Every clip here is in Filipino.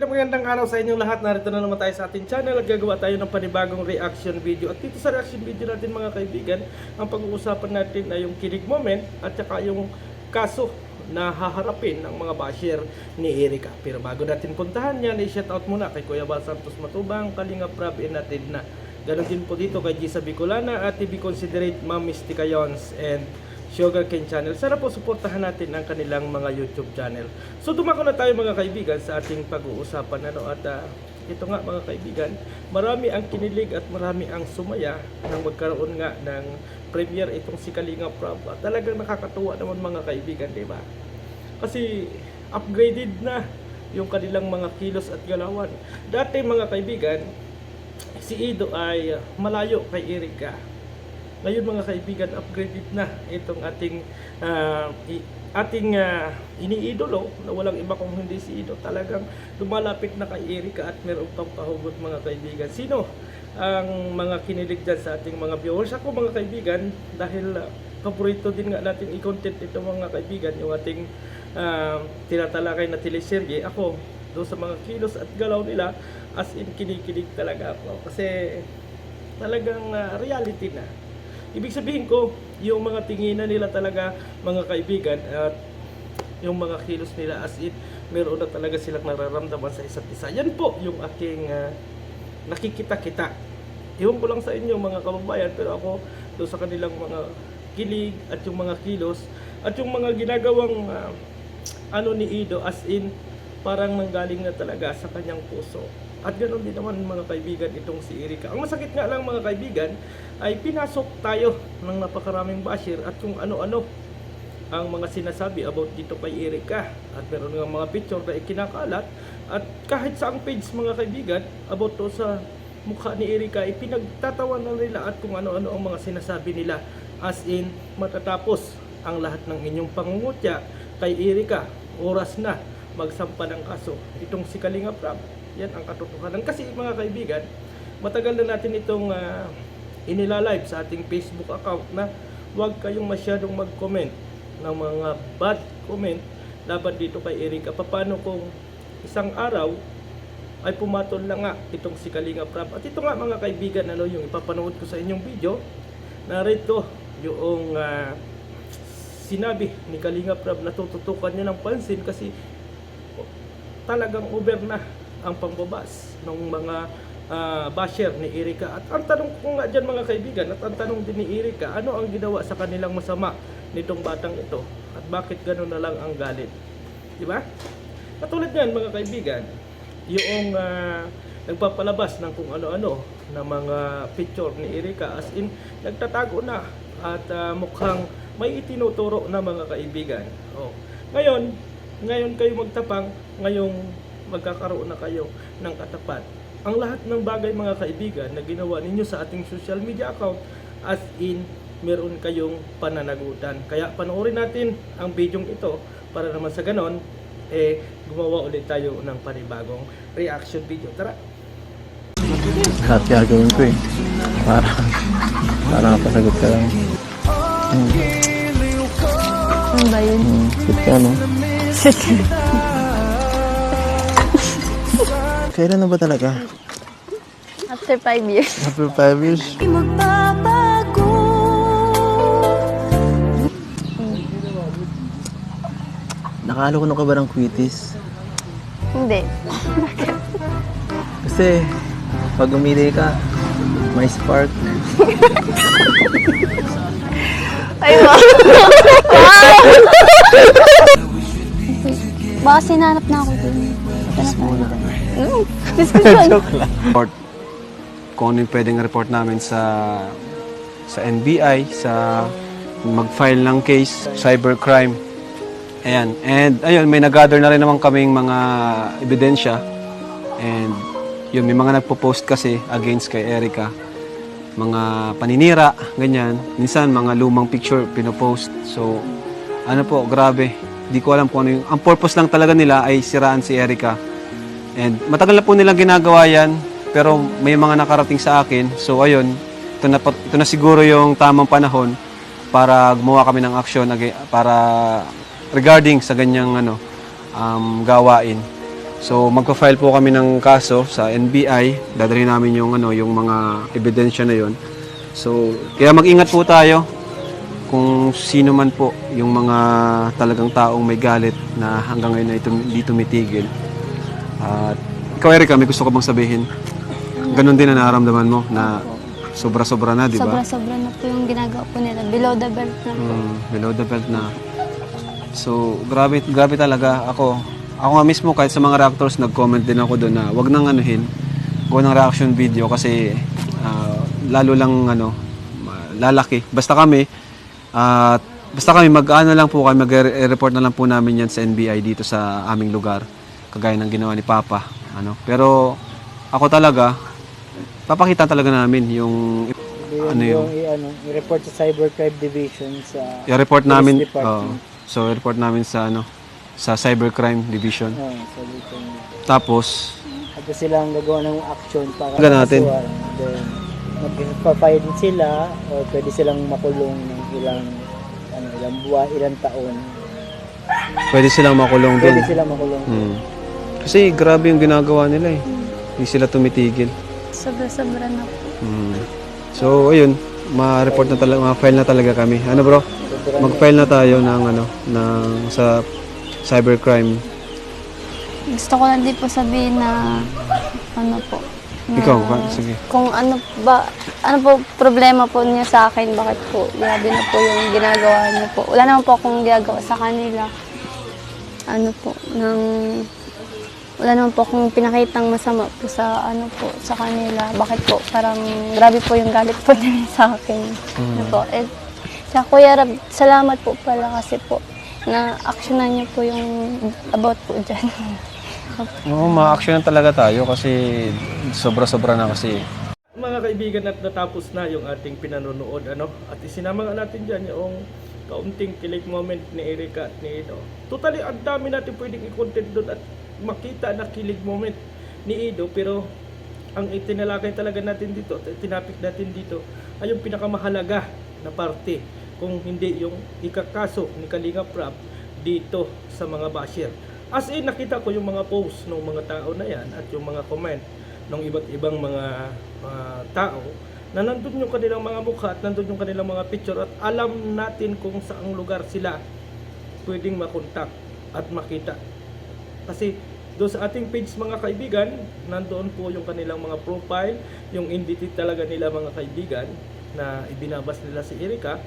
magandang araw sa inyong lahat. Narito na naman tayo sa ating channel at gagawa tayo ng panibagong reaction video. At dito sa reaction video natin mga kaibigan, ang pag-uusapan natin ay yung kilig moment at saka yung kaso na haharapin ng mga basher ni Erica. Pero bago natin puntahan yan, i-shoutout muna kay Kuya Val Santos Matubang, Kalinga Prab, natin na. Ganon din po dito kay Gisa Bicolana at TV Considerate, Ma'am Mystica Yons and Sugarcane Channel. Sana po suportahan natin ang kanilang mga YouTube channel. So dumako na tayo mga kaibigan sa ating pag-uusapan ito nga mga kaibigan, marami ang kinilig at marami ang sumaya nang magkaroon nga ng premiere itong si Kalinga Prab. At talagang nakakatuwa naman mga kaibigan, di ba? Kasi upgraded na yung kanilang mga kilos at galawan. Dati mga kaibigan, si Ido ay malayo kay Erica. Ngayon mga kaibigan, upgraded na itong ating iniidolo na walang iba kung hindi si Ido. Talagang lumalapit na kay Erica at meron pang pahugot mga kaibigan. Sino ang mga kinilig dyan sa ating mga viewers? Ako mga kaibigan, dahil paborito din nga natin i-content ito mga kaibigan, yung ating tinatalakay na teleserye. Ako, doon sa mga kilos at galaw nila, as in kinikilig talaga ako. Kasi talagang reality na. Ibig sabihin ko, yung mga tinginan nila talaga mga kaibigan at yung mga kilos nila as in, meron na talaga silang nararamdaman sa isa't isa. Yan po yung aking nakikita-kita. Iwan ko lang sa inyo mga kababayan, pero ako doon sa kanilang mga kilig at yung mga kilos at yung mga ginagawang ni Ido as in, parang nanggaling na talaga sa kanyang puso. At ganoon din naman mga kaibigan itong si Erica. Ang masakit nga lang mga kaibigan ay pinasok tayo ng napakaraming basher at kung ano-ano ang mga sinasabi about dito kay Erica. At meron nga mga picture na ikinakalat at kahit saang page mga kaibigan about to sa mukha ni Erica ay pinagtatawanan nila at kung ano-ano ang mga sinasabi nila. As in, matatapos ang lahat ng inyong pangungutya kay Erica. Oras na magsampa ng kaso itong si Kalinga Prab. Yan ang katotohanan. Kasi mga kaibigan, matagal na natin itong inilalive sa ating Facebook account na huwag kayong masyadong mag-comment ng mga bad comment laban dito kay Erica. Paano kung isang araw ay pumatol na nga itong si Kalinga Prab. At ito nga mga kaibigan, yung ipapanood ko sa inyong video, narito yung sinabi ni Kalinga Prab na tututukan niya ng pansin kasi talagang over na ang pambabas ng mga basher ni Erica. At ang tanong ko nga dyan mga kaibigan, at ang tanong din ni Erica, ano ang ginawa sa kanilang masama nitong batang ito? At bakit gano'n na lang ang galit? Diba? Katulad yan mga kaibigan, yung nagpapalabas ng kung ano-ano na mga picture ni Erica as in, nagtatago na at mukhang may itinuturo na mga kaibigan. Ngayon kayo magtapang, ngayong magkakaroon na kayo ng katapat. Ang lahat ng bagay mga kaibigan na ginawa ninyo sa ating social media account as in, meron kayong pananagutan. Kaya panoorin natin ang video ito para naman sa ganon, gumawa ulit tayo ng panibagong reaction video. Tara! Lahat gagawin ko para pasagot ka lang. Ano ba yun? Sit ka, no? Kailan na ba talaga? After 5 years. After 5 years? Nakaaloko ka ba ng quitis? Hindi. Kasi, pag umili ka, may spark. Ay, wow! Baka sinanap na ako dun. Diskusyon. Joke lang. Report kung ano yung pwedeng report namin sa NBI, sa mag-file ng case, cybercrime. Ayan. And ayun, may nag-gather na rin naman kaming mga ebidensya. And yun, may mga nagpo-post kasi against kay Erica. Mga paninira, ganyan. Minsan, mga lumang picture pinopost. So, ano po, grabe. Di ko alam kung ano yung... Ang purpose lang talaga nila ay siraan si Erica. And matagal na po nilang ginagawa yan, pero may mga nakarating sa akin. So ayun, ito na siguro yung tamang panahon para gumawa kami ng aksyon para regarding sa ganyang gawain. So magpa-file po kami ng kaso sa NBI. Dadalhin namin yung yung mga ebidensya na yon. So kaya mag-ingat po tayo kung sino man po yung mga talagang taong may galit na hanggang ngayon na hindi tumitigil. At ikaw Erica, may gusto ka bang sabihin? Ganon din na nararamdaman mo na sobra-sobra na, di ba? Sobra-sobra na po yung ginagawa po nila. Below the belt na po. Below the belt na. So, grabe talaga. Ako nga mismo, kahit sa mga reactors, nag-comment din ako doon na wag nang anuhin, wag ng reaction video kasi lalo lang lalaki. Basta kami mag-ano lang po kami, mag-report na lang po namin yan sa NBI dito sa aming lugar, kagaya ng ginawa ni Papa. Pero ako talaga, papakita talaga namin yung i-report sa Cybercrime Division sa i-report namin. Police Department. So i-report namin sa sa Cybercrime Division. Cybercrime. Tapos silang gagawa ng action para natin. Then magpa-file sila o pwede silang makulong ng ilang buwan, ilang taon. Pwede silang makulong doon. Pwede silang makulong. Kasi grabe yung ginagawa nila eh. Hindi sila tumitigil. Sobra-sobra na po. So ayun, ma-report na talaga, ma-file na talaga kami. Ano bro? Mag-file na tayo ng sa cybercrime. Gusto ko lang din po sabihin na po. Na, Ikaw, sige. Kung ano po problema po niya sa akin, bakit po grabe na po yung ginagawa niyo po. Wala naman po akong ginagawa sa kanila. Wala naman po akong pinakitang masama po sa sa kanila. Bakit po? Parang grabe po yung galit po nila sa akin. Sa Kuya Rab, salamat po pala kasi po na aksyonan niyo po yung about po dyan. Oo, ma-actionan talaga tayo kasi sobra-sobra na kasi. Mga kaibigan, at natapos na yung ating pinanonood at isinama nga natin dyan yung kaunting kilig moment ni Erica at ni Ido. Totally, ang dami natin pwedeng i-content doon at makita na kilig moment ni Ido, pero ang itinalakay talaga natin dito, tinapik natin dito ay yung pinakamahalaga na parte, kung hindi yung ikakaso ni Kalinga Prab dito sa mga basher. As in, nakita ko yung mga post ng mga tao na yan at yung mga comment ng iba't ibang mga tao na nandun yung kanilang mga mukha at nandun yung kanilang mga picture at alam natin kung saang lugar sila pwedeng makontak at makita. Kasi doon sa ating page mga kaibigan, nandoon po yung kanilang mga profile, yung identity talaga nila mga kaibigan na ibinabas nila si Erica.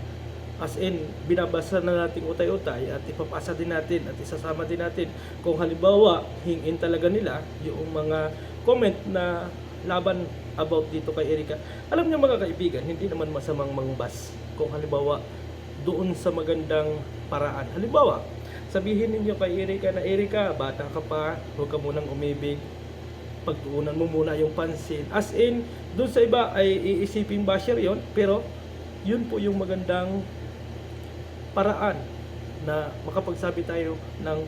As in, binabasa na natin utay-utay at ipapasa din natin at isasama din natin kung halimbawa hingin talaga nila yung mga comment na laban about dito kay Erica. Alam niyo mga kaibigan, hindi naman masamang mangbas kung halimbawa doon sa magandang paraan. Halimbawa, sabihin ninyo kay Erica na, Erica, bata ka pa, huwag ka munang umibig, pagtuunan mo muna yung pansin. As in, doon sa iba ay iisipin basher yon, pero yun po yung magandang paraan na makapagsabi tayo ng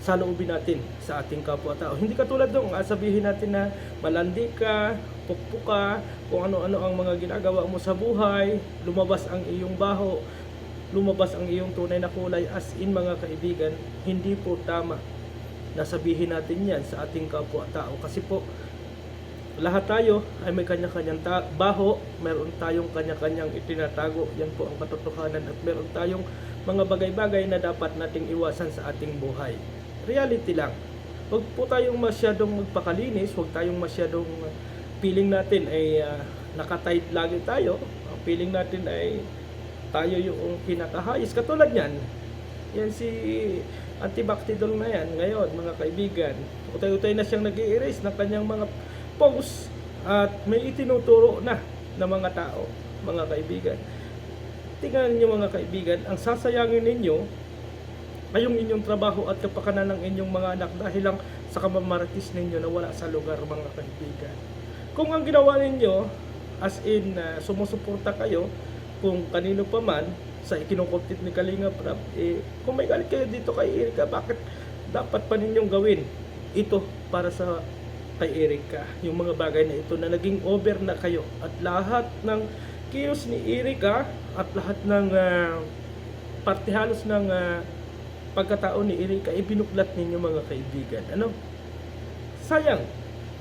saloobin natin sa ating kapwa-tao. Hindi katulad nung sabihin natin na malandi ka, pukpuka, kung ano-ano ang mga ginagawa mo sa buhay, lumabas ang iyong baho, lumabas ang iyong tunay na kulay. As in mga kaibigan, hindi po tama na sabihin natin yan sa ating kapwa-tao. Kasi po, lahat tayo ay may kanya-kanyang baho, meron tayong kanya-kanyang itinatago, yan po ang katotohanan, at meron tayong mga bagay-bagay na dapat nating iwasan sa ating buhay. Reality lang. Huwag po tayong masyadong magpakalinis, huwag tayong masyadong feeling natin ay nakatight lagi tayo. Ang feeling natin ay tayo yung kinakahayos. Katulad yan, yan si Antibactidol na yan ngayon mga kaibigan. Utay-utay na siyang nag-i-erase ng kanyang mga post at may itinuturo na ng mga tao, mga kaibigan. Tingnan niyo mga kaibigan, ang sasayangin ninyo ay yung inyong trabaho at kapakanan ng inyong mga anak dahil lang sa kamamaratis ninyo na wala sa lugar mga kaibigan. Kung ang ginawa ninyo, as in sumusuporta kayo kung kanino pa man sa ikinukontent ni Kalinga Prab, kung may galit kayo dito kay Erica, bakit dapat pa ninyong gawin ito para sa kay Erica, yung mga bagay na ito na naging over na kayo at lahat ng kios ni Erica at lahat ng parte halos ng pagkatao ni Erika, ibinuklat ninyo mga kaibigan. Ano? Sayang,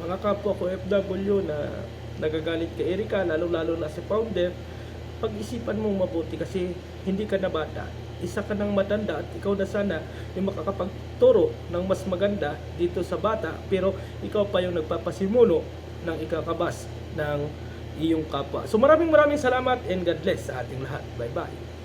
mga kapwa ko FW na nagagalit kay Erika, lalo-lalo na si founder, pag-isipan mong mabuti kasi hindi ka na bata. Isa ka ng matanda at ikaw na sana yung makakapagturo ng mas maganda dito sa bata, pero ikaw pa yung nagpapasimuno ng ikakabas ng iyong kapwa. So maraming salamat and God bless sa ating lahat. Bye-bye.